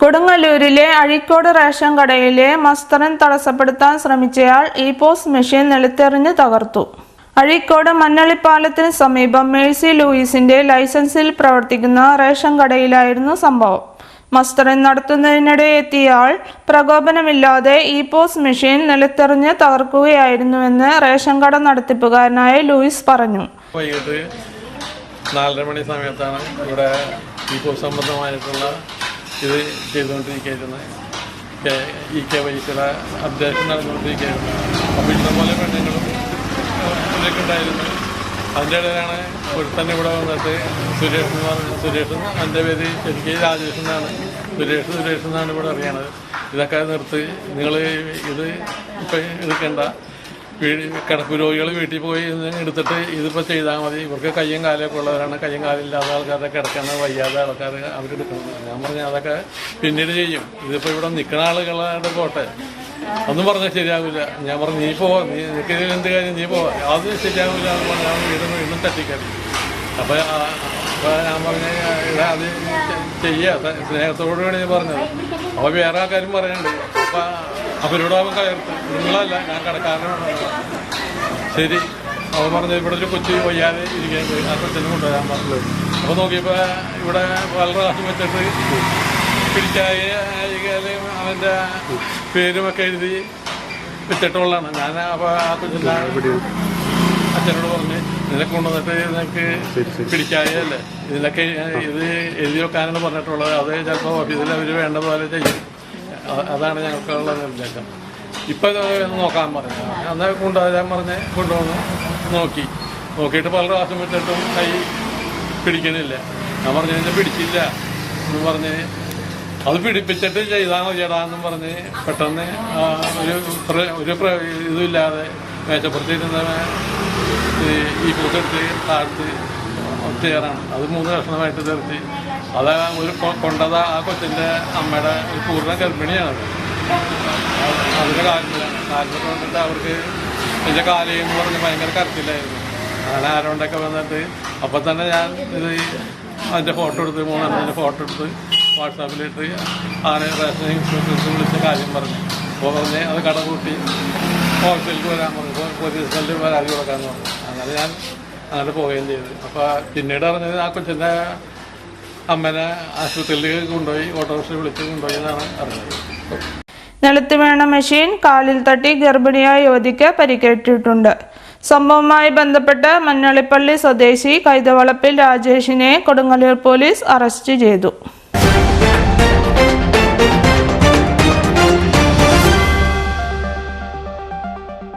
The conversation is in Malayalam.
കൊടുങ്ങല്ലൂരിലെ അഴീക്കോട് റേഷൻ കടയിലെ മസ്തറൻ തടസ്സപ്പെടുത്താൻ ശ്രമിച്ചയാൾ ഇ-പോസ് മെഷീൻ നിലത്തെറിഞ്ഞ് തകർത്തു. അഴീക്കോട് മഞ്ഞളിപ്പാലത്തിന് സമീപം മേഴ്സി ലൂയിസിന്റെ ലൈസൻസിൽ പ്രവർത്തിക്കുന്ന റേഷൻ കടയിലായിരുന്നു സംഭവം. മസ്തറൻ നടത്തുന്നതിനിടെ എത്തിയയാൾ പ്രകോപനമില്ലാതെ ഇ-പോസ് മെഷീൻ നിലത്തെറിഞ്ഞ് തകർക്കുകയായിരുന്നുവെന്ന് റേഷൻ കട നടത്തിപ്പുകാരനായ ലൂയിസ് പറഞ്ഞു. 4:30 മണി സമയത്താണ് ഇവിടെ ഇ-പോസ് സംബന്ധമായിട്ടുള്ള ഇത് ചെയ്തുകൊണ്ടിരിക്കുന്നത്. KYCയുടെ അപ്ഡേഷൻ നടന്നുകൊണ്ടിരിക്കുകയായിരുന്നു. അപ്പോൾ ഇഷ്ടംപോലെ പെണ്ണുങ്ങളും ഇതൊക്കെ ഉണ്ടായിരുന്നു. അതിൻ്റെ ഇടയിലാണ് ഒരുത്തന്നെ ഇവിടെ വന്നിട്ട് സുരേഷ് എൻ്റെ പേര് ശരിക്കും രാജേഷ് എന്നാണ്. സുരേഷ് എന്നാണ് ഇവിടെ അറിയണത്. ഇതൊക്കെ നിർത്തി, നിങ്ങൾ ഇത് ഇപ്പം എടുക്കണ്ട, കിടപ്പ് രോഗികൾ വീട്ടിൽ പോയി എടുത്തിട്ട് ഇതിപ്പോൾ ചെയ്താൽ മതി. ഇവർക്ക് കയ്യും കാലൊക്കെ ഉള്ളവരാണ്, കയ്യും കാലില്ലാത്ത ആൾക്കാരെ കിടക്കുന്ന വയ്യാത്ത ആൾക്കാർ അവരെടുക്കുന്നത്. ഞാൻ പറഞ്ഞു അതൊക്കെ പിന്നീട് ചെയ്യും, ഇതിപ്പോൾ ഇവിടെ നിൽക്കുന്ന ആളുകളുടെ പോട്ടെ, ഒന്നും പറഞ്ഞാൽ ശരിയാവില്ല. ഞാൻ പറഞ്ഞു നീ പോവാ, നിനക്ക് എന്ത് കാര്യം നീ പോവാ, അത് ശരിയാവില്ല എന്ന് പറഞ്ഞാൽ വീണ്ടും തട്ടിക്കറി. അപ്പോൾ ഞാൻ പറഞ്ഞ അത് ചെയ്യുക സ്നേഹത്തോടു കൂടി ഞാൻ പറഞ്ഞത്. അപ്പോൾ വേറെ ആൾക്കാരും പറയുന്നുണ്ട്. അപ്പം അവരോട് അവൻ കയർത്ത്, നിങ്ങളല്ല ഞാൻ കടക്കാരനാണ്. ശരി, അവൻ പറഞ്ഞു ഇവിടെ ഒരു കൊച്ചു വയ്യാതെ ഇരിക്കാൻ ആ കൊച്ചിനെ കൊണ്ടുവരാൻ പറഞ്ഞത്. അപ്പോൾ നോക്കിയപ്പോൾ ഇവിടെ പല പ്രാവശ്യം വെച്ചിട്ട് പിടിച്ചാൽ അവൻ്റെ പേരുമൊക്കെ എഴുതി വെച്ചിട്ടുള്ളതാണ്. ഞാൻ അപ്പോൾ ആ കൊച്ചിൻ്റെ അച്ഛനോട് പറഞ്ഞ് നിനക്ക് കൊണ്ടുവന്നിട്ട് നിനക്ക് പിടിക്കായല്ലേ, ഇതിലൊക്കെ ഇത് എഴുതി വെക്കാനാണ് പറഞ്ഞിട്ടുള്ളത്. അത് ചിലപ്പോൾ ഓഫീസിൽ അവർ വേണ്ട പോലെ ചെയ്യും. അതാണ് ഞങ്ങൾക്കുള്ള നിർദ്ദേശം. ഇപ്പം നോക്കാൻ പറഞ്ഞു. എന്നാൽ കൊണ്ടുവരാൻ പറഞ്ഞ് കൊണ്ടുവന്ന് നോക്കിയിട്ട് പല പ്രാവശ്യം വെച്ചിട്ടും കൈ പിടിക്കണില്ല. ഞാൻ പറഞ്ഞു എന്നെ പിടിച്ചില്ല എന്ന് പറഞ്ഞ് അത് പിടിപ്പിച്ചിട്ട് ചെയ്താൽ മതിയടാന്നും പറഞ്ഞ് പെട്ടെന്ന് ഒരു ഇതുമില്ലാതെ മേശപ്പുറത്തിരുന്ന ഈ പൂസെടുത്ത് താഴ്ത്ത് ചേറാണ്. അത് 3 കഷ്ണമായിട്ട് തെറിച്ച് അത് കൊണ്ടത് ആ കൊച്ചിൻ്റെ അമ്മയുടെ ഒരു പൂർണ്ണ ഗർഭിണിയാണ്. അതിൻ്റെ കാലിൽ കൊണ്ടിട്ട് അവർക്ക് എൻ്റെ കാലെന്ന് പറഞ്ഞ് ഭയങ്കര കരച്ചില്ലായിരുന്നു. അങ്ങനെ ആരോണ്ടൊക്കെ വന്നിട്ട് അപ്പം തന്നെ ഞാൻ ഇത് അതിൻ്റെ ഫോട്ടോ എടുത്ത് 3 ഫോട്ടോ എടുത്ത് വാട്സാപ്പിലിട്ട് ആണ് റേഷൻ ഇൻസ്പെക്ടേഴ്സ് വിളിച്ച കാര്യം പറഞ്ഞു. അപ്പോൾ പറഞ്ഞ് അത് കട കൂട്ടി ഹോസ്റ്റലിൽ വരാൻ പറഞ്ഞു, പോലീസ് സ്റ്റേഷനിൽ പരാതി കൊടുക്കാമെന്ന് പറഞ്ഞു. അങ്ങനെ ഞാൻ അങ്ങനെ പോവുകയും ചെയ്തു. അപ്പോൾ പിന്നീട് അറിഞ്ഞത് ആ കൊച്ചിൻ്റെ അമ്മനെ ആശുപത്രിയിലേക്ക് കൊണ്ടുപോയി, ഓട്ടോറിക്ഷ വിളിച്ച് കൊണ്ടുപോയി എന്നാണ് അറിഞ്ഞത്. നിലത്ത് വീണ മെഷീൻ കാലിൽ തട്ടി ഗർഭിണിയായ യുവതിക്ക് പരിക്കേറ്റിട്ടുണ്ട്. സംഭവവുമായി ബന്ധപ്പെട്ട് മഞ്ഞളിപ്പള്ളി സ്വദേശി കൈതവളപ്പിൽ രാജേഷിനെ കൊടുങ്ങല്ലൂർ പോലീസ് അറസ്റ്റ് ചെയ്തു.